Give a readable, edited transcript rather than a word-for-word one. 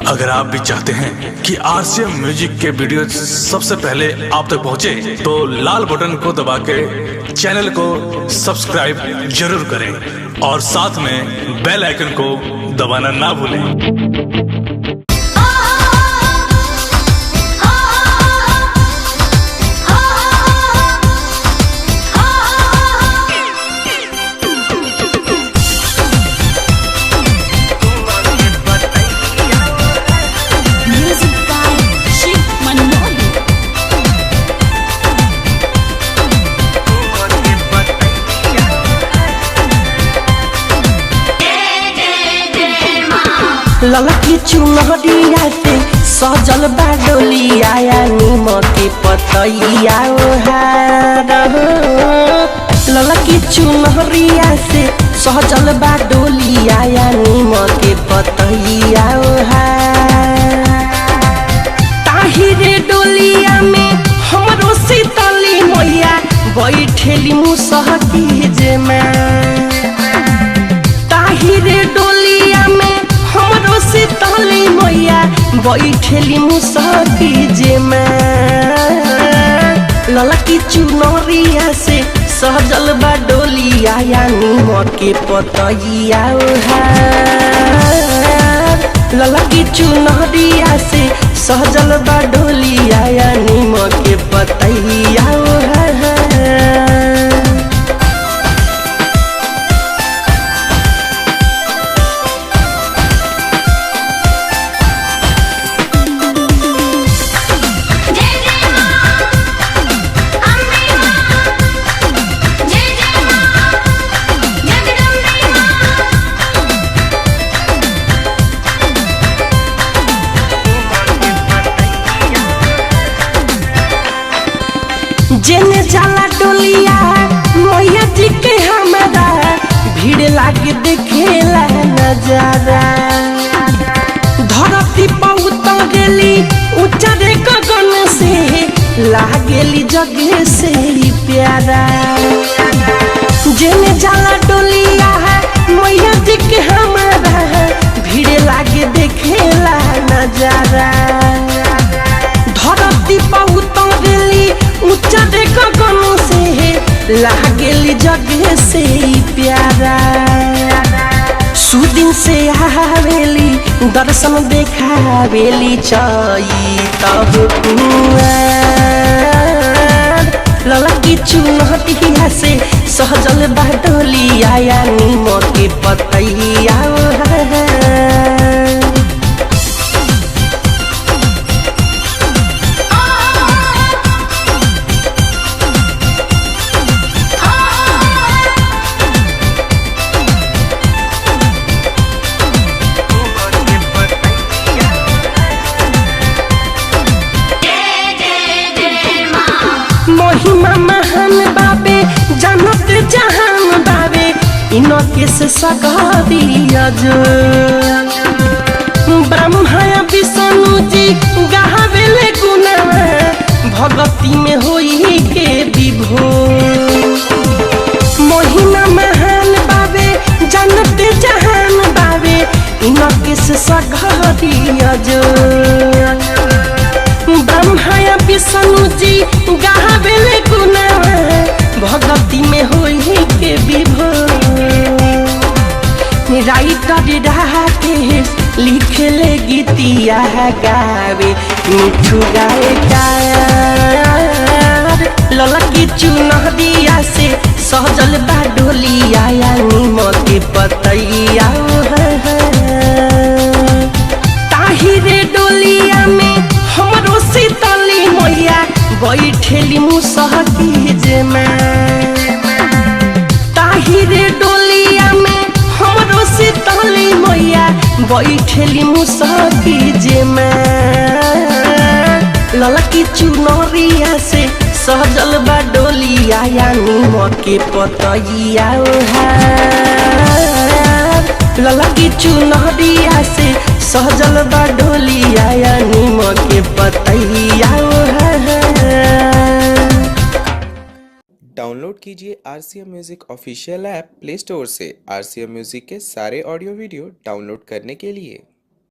अगर आप भी चाहते हैं कि आरसीएम म्यूजिक के वीडियो सबसे पहले आप तक पहुंचे, तो लाल बटन को दबा के चैनल को सब्सक्राइब जरूर करें और साथ में बेल आइकन को दबाना ना भूलें। ललकी चुनरिया से सजल बाडोलिया नीमके पतैया ललकी चुनरिया से सजल बाडोलिया नीमके पतैया ताहिरे डोलिया में हमरो सीतली मैया बैठेली मुसहकी जे में ताहिरे डोलिया में हमरो सीतली मैया बैठेली मुसहकी जे में ललकी चुनरिया से सजल बा डोलिया नीमके पतैया ललकी चुनरिया से सजल बा डोलिया नीमके पतैया जेने जाला डोलिया मैया जी के हमारा भीड़ लागे देखेला नजारा धरती पर उतरेली ऊंचा रे गगन से लागेली जगह से ही प्यारा जेने जाला डोलिया मैया जी के हमारा भीड़ लागे देखेला नजारा धरती पर उतरेली ऊंचा रे गगन से लागेली जगह से प्यारा सुदिन से आवेली दर्शन देखावेली चाई तब ललकी चुनरिया से सहजल बाडोलिया नीमके पतैया महिमा महान बाबे जानत जहान बाबे इनके से सगादिया जो ब्रह्मा विष्णु जी गावेले गुना भगती में होई के विभोर महिमा महान बाबे जानत जहान बाबे इनके से सगादिया जो ब्रह्मा विष्णु जी गावेले गुना भगती में होई के विभोर राइटर राकेश लिखले गीतिया गावे मिठू गायकार ललकी चुनरिया से सहजल बा डोलिया नीमके पतैया ताहिरे डोलिया में हमरो सीतली मैया बैठेली मुसहकी जे में ताहिरे डोलिया में हमरो सीतली मैया बैठेली मुसहकी जे में ललकी चुनरिया से सहजल बा डोलिया नीमके पतैया ललकी चुनरिया से सहजल बा डोलिया नीमके पतैया डाउनलोड कीजिए RCM music official app play store से। आरसीएम म्यूजिक के सारे ऑडियो वीडियो डाउनलोड करने के लिए